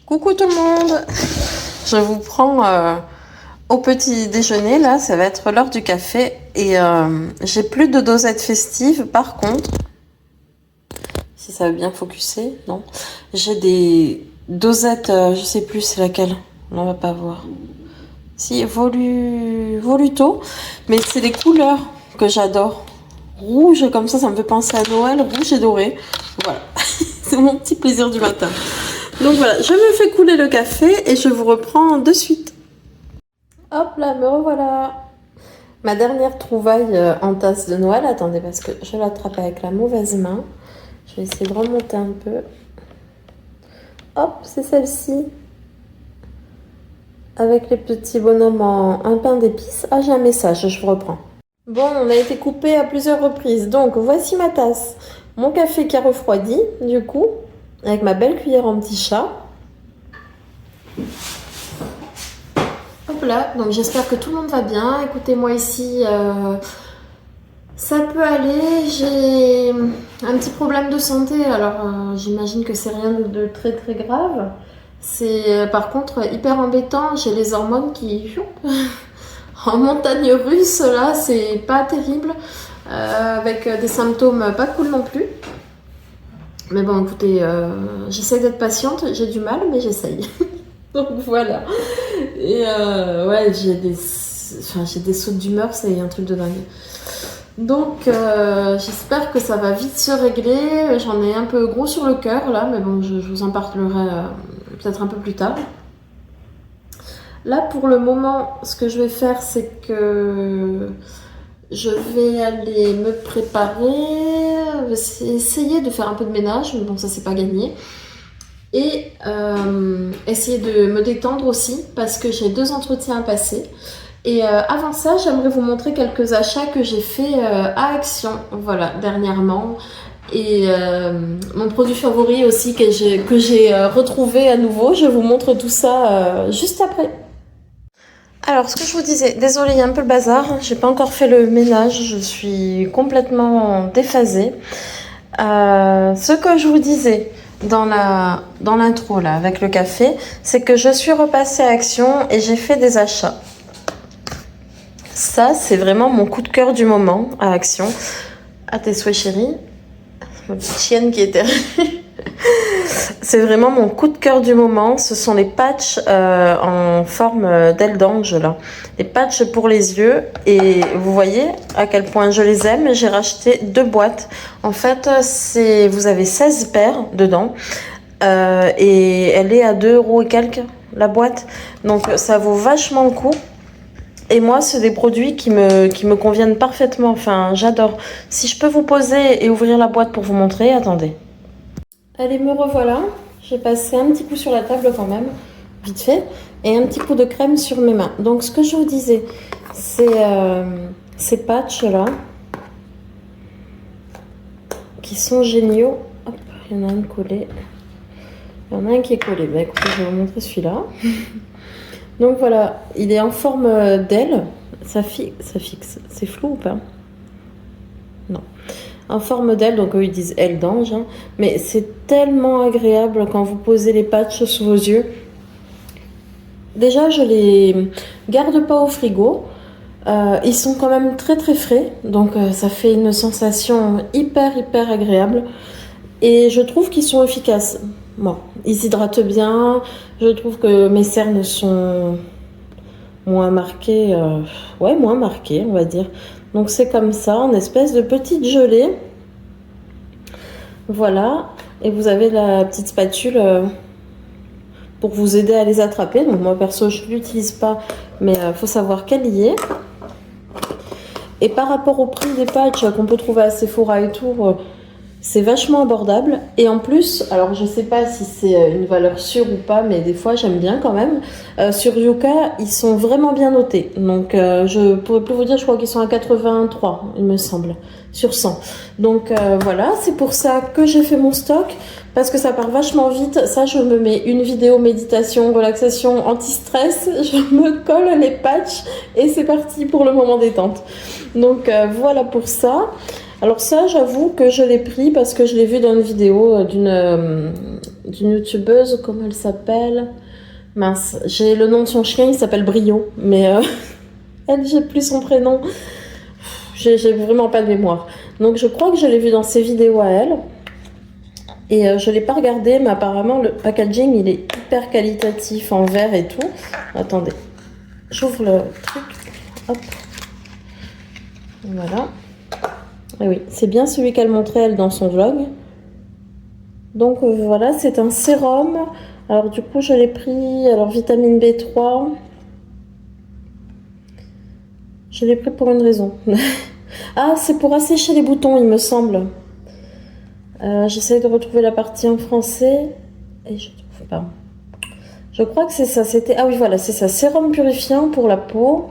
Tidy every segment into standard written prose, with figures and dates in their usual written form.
Coucou tout le monde, je vous prends au petit déjeuner, là ça va être l'heure du café et j'ai plus de dosettes festives. Par contre, si ça veut bien focuser, non, j'ai des dosettes, je sais plus c'est laquelle, on va pas voir. Si, Voluto, mais c'est des couleurs que j'adore. Rouge comme ça me fait penser à Noël, rouge et doré, voilà, c'est mon petit plaisir du matin. Donc voilà, je me fais couler le café et je vous reprends de suite. Hop là, me revoilà. Ma dernière trouvaille en tasse de Noël. Attendez, parce que je l'attrape avec la mauvaise main. Je vais essayer de remonter un peu. Hop, c'est celle-ci. Avec les petits bonhommes en un pain d'épices. Ah, j'ai un message, je vous reprends. Bon, on a été coupé à plusieurs reprises. Donc, voici ma tasse. Mon café qui a refroidi, du coup. Avec ma belle cuillère en petit chat. Hop là, donc j'espère que tout le monde va bien. Écoutez, moi ici, ça peut aller. J'ai un petit problème de santé. Alors, j'imagine que c'est rien de très très grave. C'est par contre hyper embêtant. J'ai les hormones qui... en montagne russe, là, c'est pas terrible. Avec des symptômes pas cool non plus. Mais bon, écoutez, j'essaie d'être patiente, j'ai du mal, mais j'essaye. Donc voilà. Et ouais, j'ai des sautes d'humeur, c'est un truc de dingue. Donc j'espère que ça va vite se régler. J'en ai un peu gros sur le cœur là, mais bon, je vous en parlerai peut-être un peu plus tard. Là, pour le moment, ce que je vais faire, c'est que je vais aller me préparer, essayer de faire un peu de ménage, mais bon, ça c'est pas gagné. Et essayer de me détendre aussi, parce que j'ai 2 entretiens à passer. Et avant ça, j'aimerais vous montrer quelques achats que j'ai fait à Action, voilà, dernièrement. Et mon produit favori aussi que j'ai retrouvé à nouveau. Je vous montre tout ça juste après. Alors, ce que je vous disais, désolée, il y a un peu le bazar, j'ai pas encore fait le ménage, je suis complètement déphasée. Ce que je vous disais dans l'intro là, avec le café, c'est que je suis repassée à Action et j'ai fait des achats. Ça, c'est vraiment mon coup de cœur du moment à Action. À tes souhaits, chérie. Ma petite chienne qui était... C'est vraiment mon coup de cœur du moment. Ce sont les patchs en forme d'aile d'ange là. Les patchs pour les yeux. Et vous voyez à quel point je les aime. J'ai racheté 2 boîtes. En fait, vous avez 16 paires dedans. Et elle est à 2 € et quelques la boîte. Donc ça vaut vachement le coup. Et moi, c'est des produits qui me conviennent parfaitement. Enfin, j'adore. Si je peux vous poser et ouvrir la boîte pour vous montrer, attendez. Allez, me revoilà. J'ai passé un petit coup sur la table quand même, vite fait, et un petit coup de crème sur mes mains. Donc, ce que je vous disais, c'est ces patchs-là, qui sont géniaux. Hop, il y en a un collé. Il y en a un qui est collé. Bah, écoutez, je vais vous montrer celui-là. Donc voilà, il est en forme d'aile. Ça fixe. C'est flou ou pas? Non. En forme d'aile, donc eux ils disent aile d'ange. Hein. Mais c'est tellement agréable quand vous posez les patchs sous vos yeux. Déjà, je les garde pas au frigo. Ils sont quand même très très frais. Donc ça fait une sensation hyper agréable. Et je trouve qu'ils sont efficaces. Bon, ils hydratent bien. Je trouve que mes cernes sont moins marquées. Ouais, moins marquées, on va dire. Donc c'est comme ça, en espèce de petite gelée. Voilà. Et vous avez la petite spatule pour vous aider à les attraper. Donc moi perso, je ne l'utilise pas, mais il faut savoir qu'elle y est. Et par rapport au prix des patchs qu'on peut trouver à Sephora et tout, C'est vachement abordable et en plus, alors je sais pas si c'est une valeur sûre ou pas, mais des fois j'aime bien quand même. Sur Yuka, ils sont vraiment bien notés. Donc je pourrais plus vous dire, je crois qu'ils sont à 83, il me semble, sur 100. Donc voilà, c'est pour ça que j'ai fait mon stock parce que ça part vachement vite. Ça, je me mets une vidéo méditation, relaxation, anti-stress, je me colle les patchs et c'est parti pour le moment détente. Donc voilà pour ça. Alors ça, j'avoue que je l'ai pris parce que je l'ai vu dans une vidéo d'une youtubeuse, comment elle s'appelle? Mince, j'ai le nom de son chien, il s'appelle Brio, mais elle, j'ai plus son prénom. J'ai vraiment pas de mémoire. Donc je crois que je l'ai vu dans ses vidéos à elle. Et je l'ai pas regardé, mais apparemment le packaging, il est hyper qualitatif en verre et tout. Attendez, j'ouvre le truc. Hop. Voilà. Et oui, c'est bien celui qu'elle montrait elle dans son vlog. Donc voilà, c'est un sérum. Alors du coup, je l'ai pris. Alors vitamine B3. Je l'ai pris pour une raison. Ah, c'est pour assécher les boutons, il me semble. J'essaie de retrouver la partie en français. Et je ne trouve pas. Je crois que c'est ça. C'était ah oui, voilà, c'est ça. Sérum purifiant pour la peau.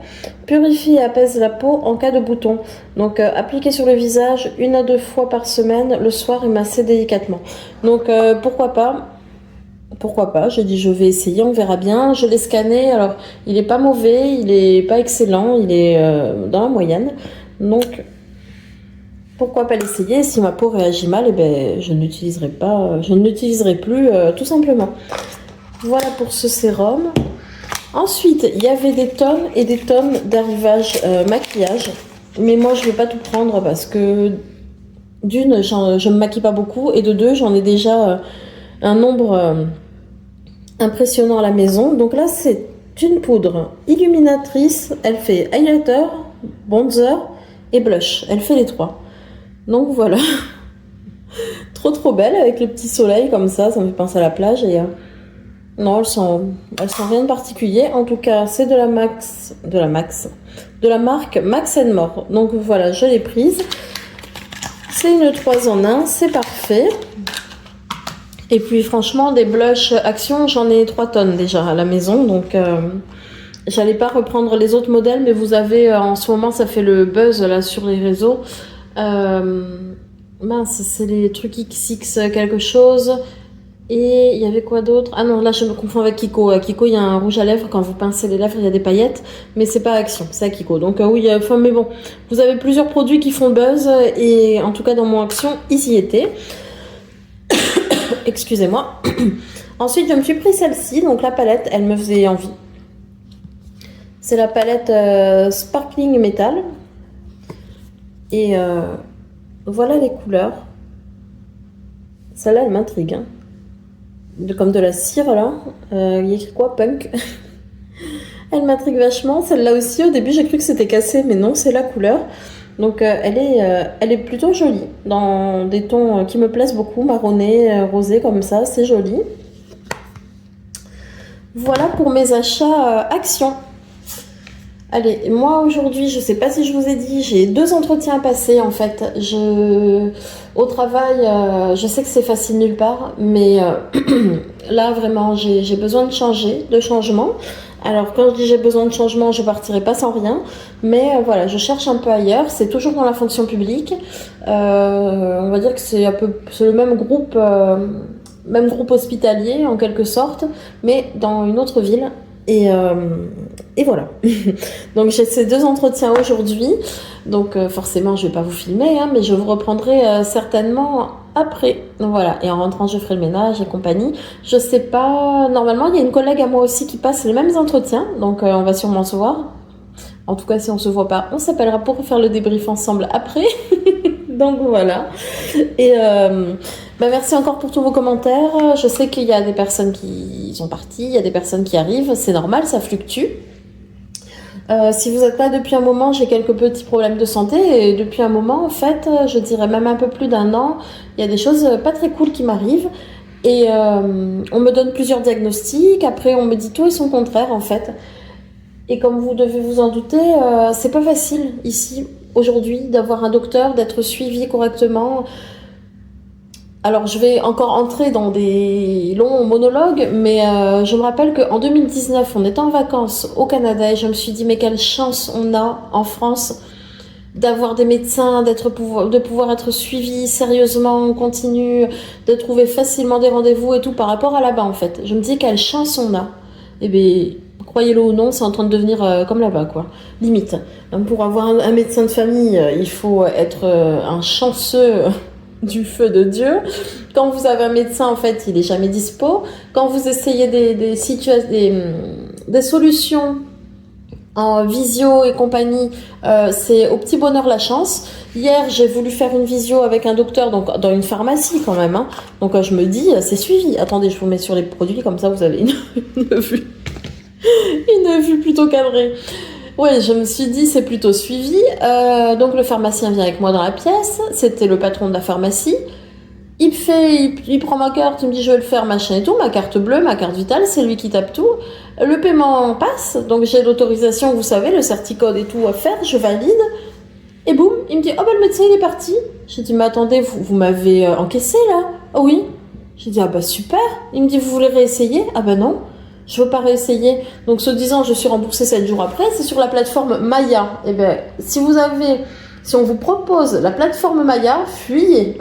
Purifie et apaise la peau en cas de boutons. Donc, appliquer sur le visage 1 à 2 fois par semaine, le soir et masser délicatement. Donc, pourquoi pas? Pourquoi pas? J'ai dit, je vais essayer, on verra bien. Je l'ai scanné. Alors, il est pas mauvais, il est pas excellent, il est dans la moyenne. Donc, pourquoi pas l'essayer? Si ma peau réagit mal, eh ben, je n'utiliserai pas, je ne l'utiliserai plus, tout simplement. Voilà pour ce sérum. Ensuite, il y avait des tonnes et des tonnes d'arrivage maquillage. Mais moi, je ne vais pas tout prendre parce que d'une, je ne me maquille pas beaucoup. Et de deux, j'en ai déjà un nombre impressionnant à la maison. Donc là, c'est une poudre illuminatrice. Elle fait highlighter, bronzer et blush. Elle fait les trois. Donc voilà. Trop belle avec le petit soleil comme ça. Ça me fait penser à la plage et... non, elles sont rien de particulier. En tout cas, c'est de la marque Max More. Donc voilà, je l'ai prise. C'est une 3 en 1, c'est parfait. Et puis franchement, des blushs Action, j'en ai 3 tonnes déjà à la maison. Donc j'allais pas reprendre les autres modèles, mais vous avez en ce moment, ça fait le buzz là sur les réseaux. Mince, c'est les trucs XX quelque chose. Et il y avait quoi d'autre? Ah non, là je me confonds avec Kiko. À Kiko, il y a un rouge à lèvres. Quand vous pincez les lèvres, il y a des paillettes. Mais c'est pas Action, c'est à Kiko. Donc oui, enfin, mais bon, vous avez plusieurs produits qui font buzz. Et en tout cas, dans mon Action, ils y étaient. Excusez-moi. Ensuite, je me suis pris celle-ci. Donc la palette, elle me faisait envie. C'est la palette Sparkling Metal. Et voilà les couleurs. Celle-là, elle m'intrigue. Hein. Comme de la cire là, il y a écrit quoi? Punk. Elle m'intrigue vachement. Celle-là aussi, au début j'ai cru que c'était cassé, mais non, c'est la couleur. Donc elle est plutôt jolie, dans des tons qui me plaisent beaucoup, marronné, rosé comme ça, c'est joli. Voilà pour mes achats Action. Allez, moi aujourd'hui, je sais pas si je vous ai dit, j'ai 2 entretiens à passer en fait. Au travail, je sais que c'est facile nulle part, mais là vraiment, j'ai besoin de changer, de changement. Alors quand je dis j'ai besoin de changement, je partirai pas sans rien, mais voilà, je cherche un peu ailleurs. C'est toujours dans la fonction publique. On va dire que c'est le même groupe hospitalier en quelque sorte, mais dans une autre ville. Et voilà. Donc j'ai ces 2 entretiens aujourd'hui. Donc forcément je vais pas vous filmer, hein, mais je vous reprendrai certainement après. Donc voilà. Et en rentrant je ferai le ménage et compagnie. Je sais pas. Normalement il y a une collègue à moi aussi qui passe les mêmes entretiens. Donc on va sûrement se voir. En tout cas si on se voit pas, on s'appellera pour faire le débrief ensemble après. Donc voilà. Et merci encore pour tous vos commentaires. Je sais qu'il y a des personnes qui sont parties, il y a des personnes qui arrivent. C'est normal, ça fluctue. Si vous êtes là depuis un moment, j'ai quelques petits problèmes de santé. Et depuis un moment, en fait, je dirais même un peu plus d'1 an, il y a des choses pas très cool qui m'arrivent. Et on me donne plusieurs diagnostics. Après, on me dit tout et son contraire, en fait. Et comme vous devez vous en douter, c'est pas facile ici, aujourd'hui, d'avoir un docteur, d'être suivi correctement. Alors, je vais encore entrer dans des longs monologues, mais je me rappelle qu'en 2019, on était en vacances au Canada et je me suis dit, mais quelle chance on a en France d'avoir des médecins, de pouvoir être suivi sérieusement, en continu, de trouver facilement des rendez-vous et tout par rapport à là-bas en fait. Je me dis quelle chance on a. Eh bien, croyez-le ou non, c'est en train de devenir comme là-bas quoi. Limite. Pour avoir un médecin de famille, il faut être un chanceux du feu de Dieu. Quand vous avez un médecin, en fait, il est jamais dispo. Quand vous essayez des solutions en visio et compagnie, c'est au petit bonheur la chance. Hier, j'ai voulu faire une visio avec un docteur, donc dans une pharmacie quand même. Hein. Donc je me dis, c'est suivi. Attendez, je vous mets sur les produits, comme ça vous avez une vue plutôt cadrée. Ouais, je me suis dit, c'est plutôt suivi. Donc le pharmacien vient avec moi dans la pièce. C'était le patron de la pharmacie. Il prend ma carte, il me dit je vais le faire, machin et tout, ma carte bleue, ma carte vitale, c'est lui qui tape tout. Le paiement passe, donc j'ai l'autorisation, vous savez, le certicode et tout à faire, je valide. Et boum, il me dit oh ben le médecin il est parti. J'ai dit mais attendez, vous m'avez encaissé là? Ah oui. J'ai dit ah bah super. Il me dit vous voulez réessayer? Ah bah non, je veux pas réessayer. Donc ce disant je suis remboursée 7 jours après, c'est sur la plateforme Maya. Et ben si on vous propose la plateforme Maya, fuyez.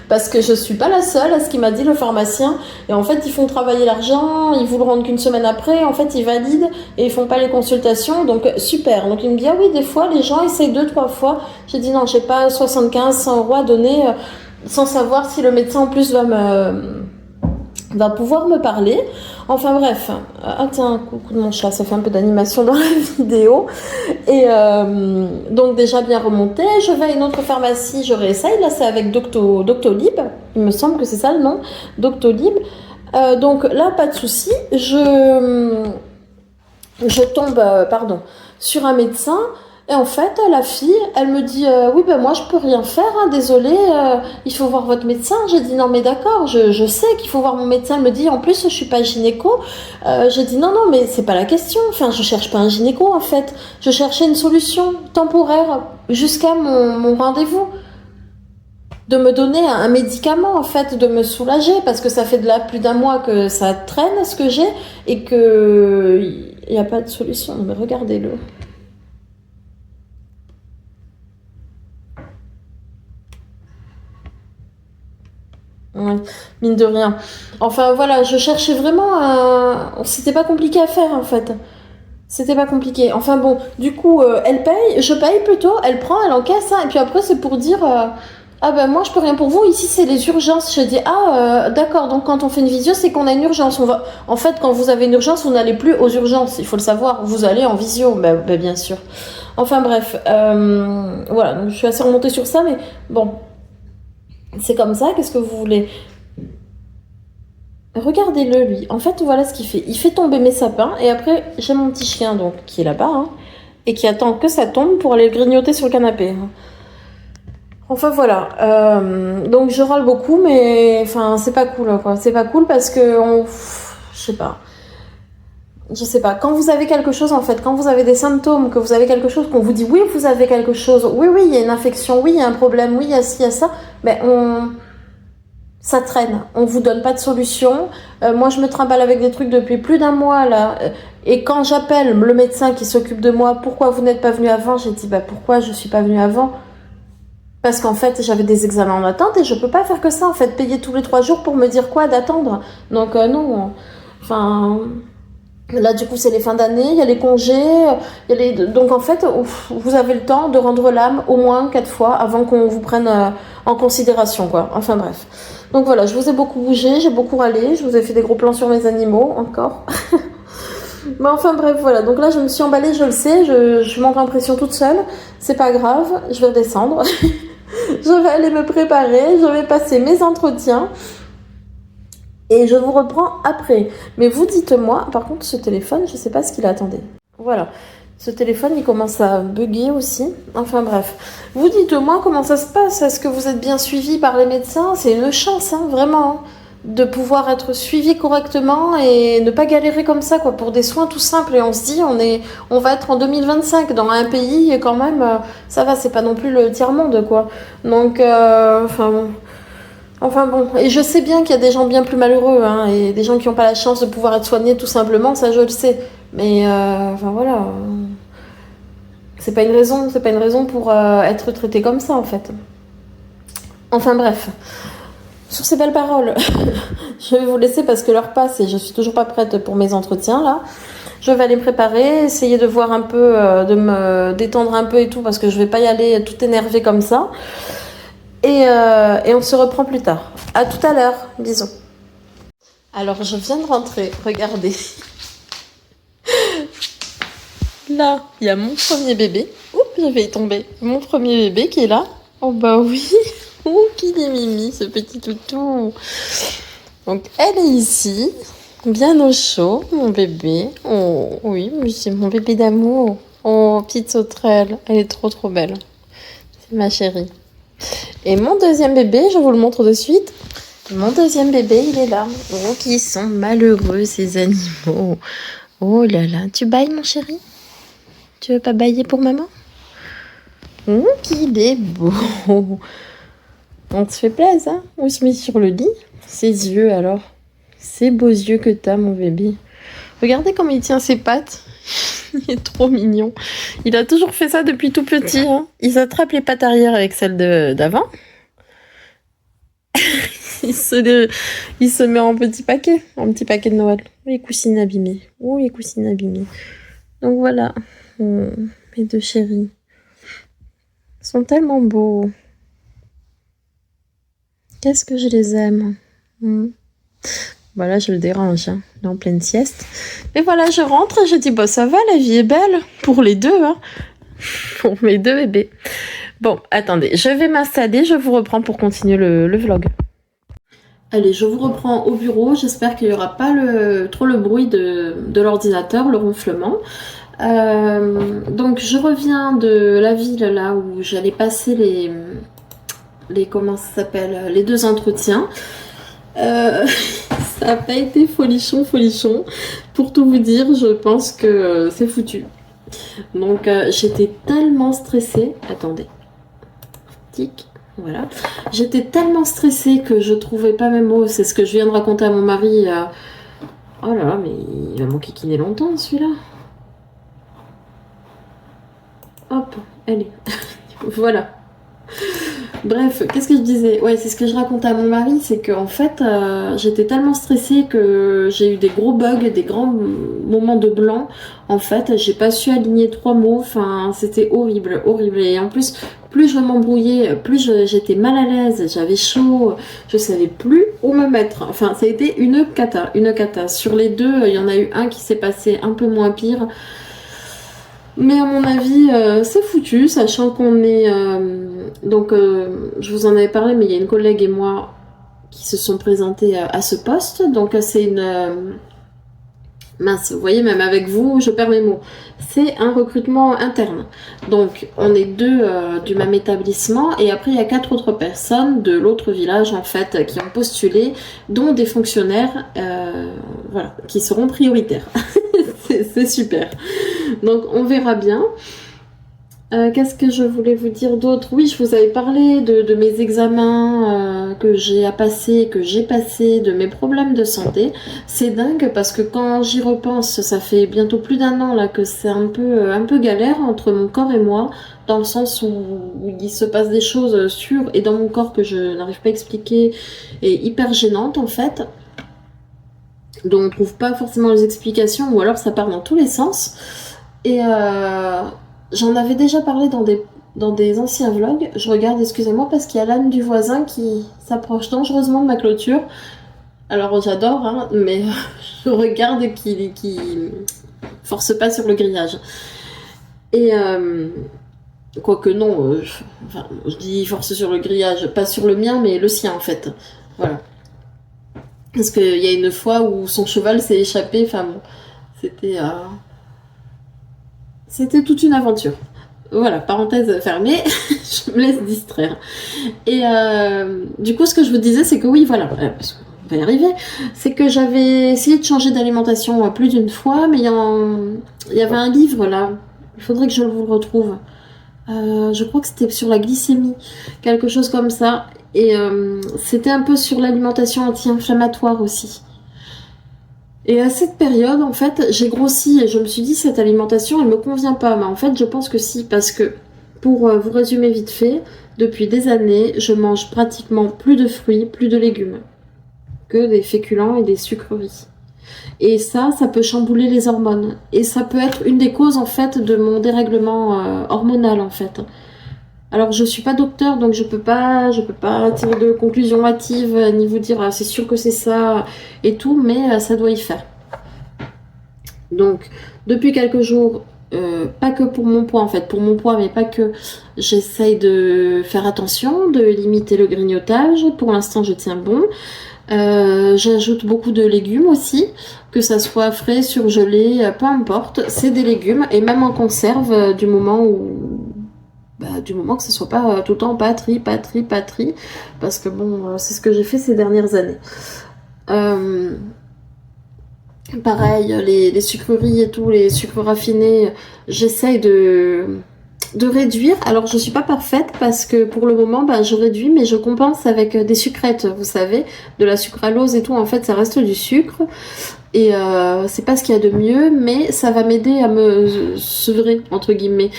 Parce que je suis pas la seule à ce qu'il m'a dit le pharmacien. Et en fait, ils font travailler l'argent, ils vous le rendent qu'une semaine après. En fait, ils valident et ils font pas les consultations. Donc, super. Donc, il me dit, ah oui, des fois, les gens essayent 2-3 fois. J'ai dit, non, j'ai pas 75, 100 euros à donner sans savoir si le médecin en plus va pouvoir me parler. Enfin bref, ah tiens, coucou de mon chat, ça fait un peu d'animation dans la vidéo. Et donc déjà bien remonté, je vais à une autre pharmacie, je réessaye. Là c'est avec Doctolib, il me semble que c'est ça le nom, Doctolib. Donc là pas de souci, je tombe sur un médecin. Et en fait, la fille, elle me dit oui, ben moi je peux rien faire, hein, désolée, il faut voir votre médecin. J'ai dit non, mais d'accord, je sais qu'il faut voir mon médecin. Elle me dit en plus, je suis pas gynéco. J'ai dit non, mais c'est pas la question. Enfin, je cherche pas un gynéco en fait. Je cherchais une solution temporaire jusqu'à mon rendez-vous. De me donner un médicament en fait, de me soulager parce que ça fait de là plus d'un mois que ça traîne ce que j'ai et que il n'y a pas de solution. Mais regardez-le. Ouais, mine de rien. Enfin voilà, je cherchais vraiment un... C'était pas compliqué à faire en fait. C'était pas compliqué. Enfin bon, du coup, elle paye, je paye plutôt, elle prend, elle encaisse, hein, et puis après c'est pour dire ah ben moi je peux rien pour vous, ici c'est les urgences. Je dis ah d'accord, donc quand on fait une visio c'est qu'on a une urgence. En fait quand vous avez une urgence vous n'allez plus aux urgences, il faut le savoir, vous allez en visio, ben bien sûr. Enfin bref, voilà, donc je suis assez remontée sur ça, mais bon. C'est comme ça, qu'est-ce que vous voulez? Regardez-le, lui. En fait, voilà ce qu'il fait. Il fait tomber mes sapins, et après, j'ai mon petit chien, donc, qui est là-bas, hein, et qui attend que ça tombe pour aller le grignoter sur le canapé. Hein. Enfin, voilà. Donc, je râle beaucoup, mais, enfin, c'est pas cool, quoi. C'est pas cool parce que, je sais pas. Je sais pas. Quand vous avez quelque chose, en fait, quand vous avez des symptômes, que vous avez quelque chose, qu'on vous dit, oui, vous avez quelque chose, oui, il y a une infection, oui, il y a un problème, oui, il y a ci, il y a ça, ben, ça traîne, on vous donne pas de solution. Moi, je me trimballe avec des trucs depuis plus d'un mois là. Et quand j'appelle le médecin qui s'occupe de moi, pourquoi vous n'êtes pas venu avant? J'ai dit bah pourquoi je suis pas venue avant? Parce qu'en fait, j'avais des examens en attente et je peux pas faire que ça en fait, payer tous les 3 jours pour me dire quoi d'attendre. Donc non, enfin. Là, du coup, c'est les fins d'année, il y a les congés, donc en fait, vous avez le temps de rendre l'âme au moins 4 fois avant qu'on vous prenne en considération, quoi. Enfin bref. Donc voilà, je vous ai beaucoup bougé, j'ai beaucoup râlé, je vous ai fait des gros plans sur mes animaux, encore. Mais enfin bref, voilà. Donc là, je me suis emballée, je le sais, je monte l'impression toute seule. C'est pas grave, je vais redescendre. Je vais aller me préparer, je vais passer mes entretiens. Et je vous reprends après. Mais vous dites-moi, par contre, ce téléphone, je sais pas ce qu'il attendait. Voilà. Ce téléphone, il commence à bugger aussi. Enfin bref. Vous dites-moi comment ça se passe. Est-ce que vous êtes bien suivi par les médecins? C'est une chance, hein, vraiment. Hein, de pouvoir être suivi correctement et ne pas galérer comme ça, quoi, pour des soins tout simples. Et on se dit, on va être en 2025 dans un pays, et quand même, ça va, c'est pas non plus le tiers-monde, quoi. Donc, enfin bon. Enfin bon, et je sais bien qu'il y a des gens bien plus malheureux, hein, et des gens qui n'ont pas la chance de pouvoir être soignés tout simplement, ça je le sais. Mais enfin voilà, c'est pas une raison pour être traité comme ça en fait. Enfin bref, sur ces belles paroles, je vais vous laisser parce que l'heure passe et je suis toujours pas prête pour mes entretiens là. Je vais aller me préparer, essayer de voir un peu, de me détendre un peu et tout parce que je vais pas y aller tout énervée comme ça. Et on se reprend plus tard. À tout à l'heure, bisous. Alors je viens de rentrer, regardez. Là, il y a mon premier bébé. Oups, j'ai failli tomber. Mon premier bébé qui est là. Oh bah oui. Oh, qu'il est mimi, ce petit toutou. Donc elle est ici, bien au chaud, mon bébé. Oh oui, mais c'est mon bébé d'amour. Oh, petite sauterelle, elle est trop trop belle. C'est ma chérie. Et mon deuxième bébé, je vous le montre de suite. Mon deuxième bébé, il est là. Oh, qu'ils sont malheureux ces animaux. Oh là là, tu bailles mon chéri? Tu veux pas bailler pour maman? Oh, qu'il est beau. On te fait plaisir, hein? On se met sur le lit. Ses yeux alors. Ces beaux yeux que t'as mon bébé. Regardez comment il tient ses pattes. Il est trop mignon. Il a toujours fait ça depuis tout petit. Hein. Il s'attrape les pattes arrière avec celles d'avant. il se met en petit paquet de Noël. Les coussines abîmées. Oh, les coussines abîmées. Donc voilà. Oh, mes deux chéris. Ils sont tellement beaux. Qu'est-ce que je les aime. Voilà, je le dérange, hein. Il est en pleine sieste. Mais voilà, je rentre, je dis, bah ça va, la vie est belle. Pour les deux, hein. Pour mes deux bébés. Bon, attendez, je vais m'installer, je vous reprends pour continuer le vlog. Allez, je vous reprends au bureau. J'espère qu'il n'y aura pas trop le bruit de l'ordinateur, le ronflement. Donc, je reviens de la ville, là, où j'allais passer comment ça s'appelle, les 2 entretiens. Ça n'a pas été folichon. Pour tout vous dire, je pense que c'est foutu. Donc j'étais tellement stressée. Attendez. Tic. Voilà. J'étais tellement stressée que je trouvais pas mes mots. C'est ce que je viens de raconter à mon mari. Oh là là, mais il va m'enquiquiner longtemps celui-là. Hop, allez. Voilà. Bref, qu'est-ce que je disais? Ouais, c'est ce que je racontais à mon mari, c'est qu'en fait, j'étais tellement stressée que j'ai eu des gros bugs, des grands moments de blanc. En fait, j'ai pas su aligner 3 mots, enfin, c'était horrible. Et en plus, plus je m'embrouillais, plus j'étais mal à l'aise, j'avais chaud, je savais plus où me mettre. Enfin, ça a été une cata. Sur les 2, il y en a eu un qui s'est passé un peu moins pire. Mais à mon avis, c'est foutu, sachant qu'on est... donc, je vous en avais parlé, mais il y a une collègue et moi qui se sont présentés à ce poste. Donc, c'est une... mince, vous voyez, même avec vous, je perds mes mots. C'est un recrutement interne. Donc, on est 2 du même établissement. Et après, il y a 4 autres personnes de l'autre village, en fait, qui ont postulé, dont des fonctionnaires, voilà, qui seront prioritaires. C'est super. Donc on verra bien. Qu'est-ce que je voulais vous dire d'autre? Oui, je vous avais parlé de mes examens que j'ai à passer, que j'ai passé, de mes problèmes de santé. C'est dingue parce que quand j'y repense, ça fait bientôt plus d'1 an là que c'est un peu galère entre mon corps et moi, dans le sens où il se passe des choses sur et dans mon corps que je n'arrive pas à expliquer et hyper gênantes en fait, dont on ne trouve pas forcément les explications ou alors ça part dans tous les sens. Et j'en avais déjà parlé dans des anciens vlogs. Je regarde, excusez-moi, parce qu'il y a l'âne du voisin qui s'approche dangereusement de ma clôture. Alors j'adore, hein, mais je regarde qu'il force pas sur le grillage. Et quoique non, enfin, je dis force sur le grillage, pas sur le mien, mais le sien en fait. Voilà. Parce qu'il y a une fois où son cheval s'est échappé, enfin bon, c'était toute une aventure. Voilà, parenthèse fermée, je me laisse distraire. Et du coup, ce que je vous disais, c'est que oui, voilà, parce qu'on va y arriver, c'est que j'avais essayé de changer d'alimentation plus d'une fois, mais il y avait un livre là, il faudrait que je vous le retrouve. Je crois que c'était sur la glycémie, quelque chose comme ça. Et c'était un peu sur l'alimentation anti-inflammatoire aussi. Et à cette période, en fait, j'ai grossi et je me suis dit, cette alimentation, elle me convient pas. Mais en fait, je pense que si, parce que, pour vous résumer vite fait, depuis des années, je mange pratiquement plus de fruits, plus de légumes, que des féculents et des sucreries. Et ça peut chambouler les hormones. Et ça peut être une des causes, en fait, de mon dérèglement hormonal, en fait. Alors, je suis pas docteur, donc je peux pas tirer de conclusions hâtives, ni vous dire, ah, c'est sûr que c'est ça, et tout, mais ça doit y faire. Donc, depuis quelques jours, pas que pour mon poids, en fait, pour mon poids, mais pas que, j'essaye de faire attention, de limiter le grignotage. Pour l'instant, je tiens bon. J'ajoute beaucoup de légumes aussi, que ça soit frais, surgelé, peu importe, c'est des légumes, et même en conserve, du moment que ce soit pas tout le temps patrie, parce que bon, c'est ce que j'ai fait ces dernières années. Pareil, les sucreries et tout, les sucres raffinés, j'essaye de réduire. Alors je suis pas parfaite parce que pour le moment je réduis, mais je compense avec des sucrètes, vous savez, de la sucralose et tout. En fait ça reste du sucre et c'est pas ce qu'il y a de mieux, mais ça va m'aider à me sevrer entre guillemets.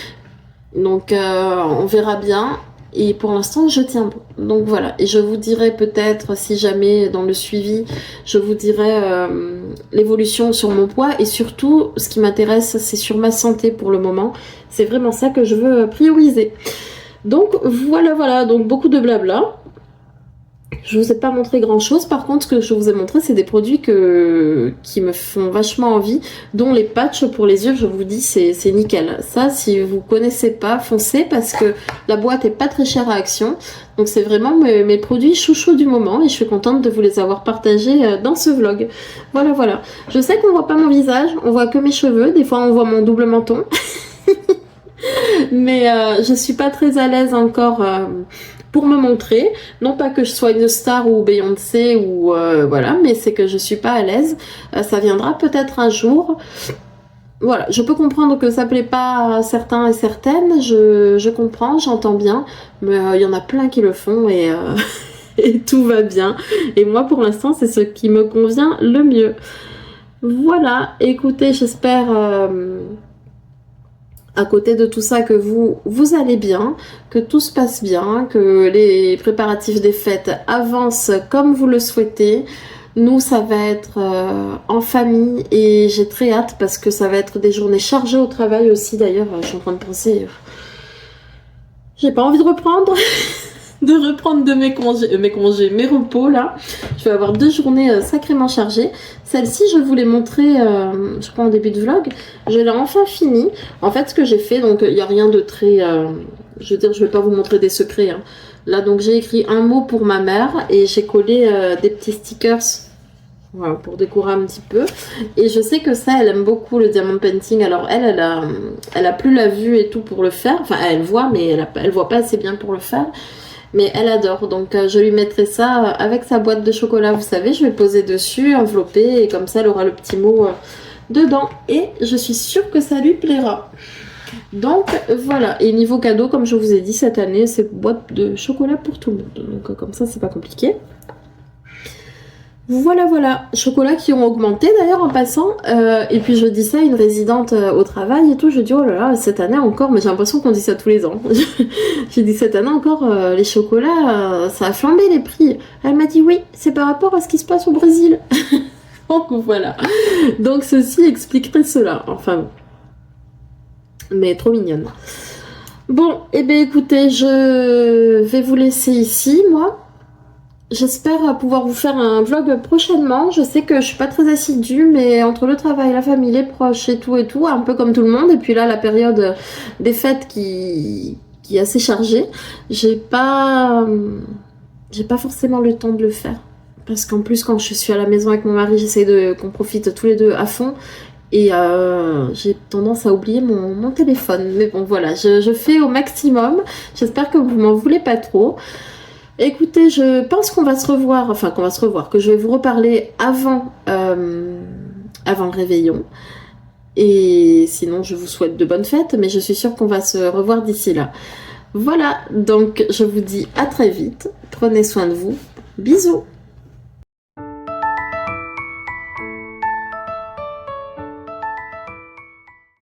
Donc on verra bien. Et pour l'instant, je tiens bon. Donc voilà. Et je vous dirai peut-être, si jamais dans le suivi, je vous dirai l'évolution sur mon poids. Et surtout, ce qui m'intéresse, c'est sur ma santé pour le moment. C'est vraiment ça que je veux prioriser. Donc voilà. Donc beaucoup de blabla. Je vous ai pas montré grand chose. Par contre, ce que je vous ai montré, c'est des produits qui me font vachement envie, dont les patchs pour les yeux. Je vous dis, c'est nickel. Ça, si vous connaissez pas, foncez parce que la boîte est pas très chère à Action. Donc c'est vraiment mes produits chouchous du moment et je suis contente de vous les avoir partagés dans ce vlog. Voilà. Je sais qu'on voit pas mon visage, on voit que mes cheveux. Des fois, on voit mon double menton. Mais je suis pas très à l'aise encore pour me montrer. Non pas que je sois une star ou Beyoncé ou voilà, mais c'est que je suis pas à l'aise. Ça viendra peut-être un jour. Voilà, je peux comprendre que ça plaît pas à certains et certaines. Je comprends, j'entends bien, mais il y en a plein qui le font et et tout va bien. Et moi, pour l'instant, c'est ce qui me convient le mieux. Voilà, écoutez, j'espère à côté de tout ça que vous allez bien, que tout se passe bien, que les préparatifs des fêtes avancent comme vous le souhaitez. Nous, ça va être en famille et j'ai très hâte parce que ça va être des journées chargées au travail aussi. D'ailleurs, je suis en train de penser, j'ai pas envie de reprendre. De reprendre de mes repos là. Je vais avoir 2 journées sacrément chargées. Celle-ci, je vous l'ai montrée, je crois en début de vlog. Je l'ai enfin fini. En fait, ce que j'ai fait, donc il n'y a rien de très... je veux dire, je vais pas vous montrer des secrets. Hein. Là, donc j'ai écrit un mot pour ma mère et j'ai collé des petits stickers. Voilà, pour décorer un petit peu. Et je sais que ça, elle aime beaucoup le diamond painting. Alors elle a plus la vue et tout pour le faire. Enfin, elle voit, mais elle voit pas assez bien pour le faire. Mais elle adore, donc je lui mettrai ça avec sa boîte de chocolat, vous savez, je vais poser dessus, envelopper, et comme ça elle aura le petit mot dedans. Et je suis sûre que ça lui plaira. Donc voilà, et niveau cadeau, comme je vous ai dit, cette année, c'est boîte de chocolat pour tout le monde. Donc comme ça, c'est pas compliqué. Voilà, chocolats qui ont augmenté d'ailleurs en passant, et puis je dis ça à une résidente au travail et tout, je dis oh là là, cette année encore, mais j'ai l'impression qu'on dit ça tous les ans, j'ai dit cette année encore, les chocolats, ça a flambé les prix, elle m'a dit oui, c'est par rapport à ce qui se passe au Brésil, donc voilà, donc ceci expliquerait cela, enfin bon, mais trop mignonne. Bon, et bien écoutez, je vais vous laisser ici, moi. J'espère pouvoir vous faire un vlog prochainement. Je sais que je suis pas très assidue, mais entre le travail, la famille, les proches et tout, un peu comme tout le monde. Et puis là, la période des fêtes qui est assez chargée, j'ai pas forcément le temps de le faire. Parce qu'en plus, quand je suis à la maison avec mon mari, j'essaie qu'on profite tous les deux à fond. Et j'ai tendance à oublier mon téléphone. Mais bon, voilà, je fais au maximum. J'espère que vous m'en voulez pas trop. Écoutez, je pense qu'on va se revoir, que je vais vous reparler avant le réveillon. Et sinon, je vous souhaite de bonnes fêtes, mais je suis sûre qu'on va se revoir d'ici là. Voilà, donc je vous dis à très vite. Prenez soin de vous. Bisous.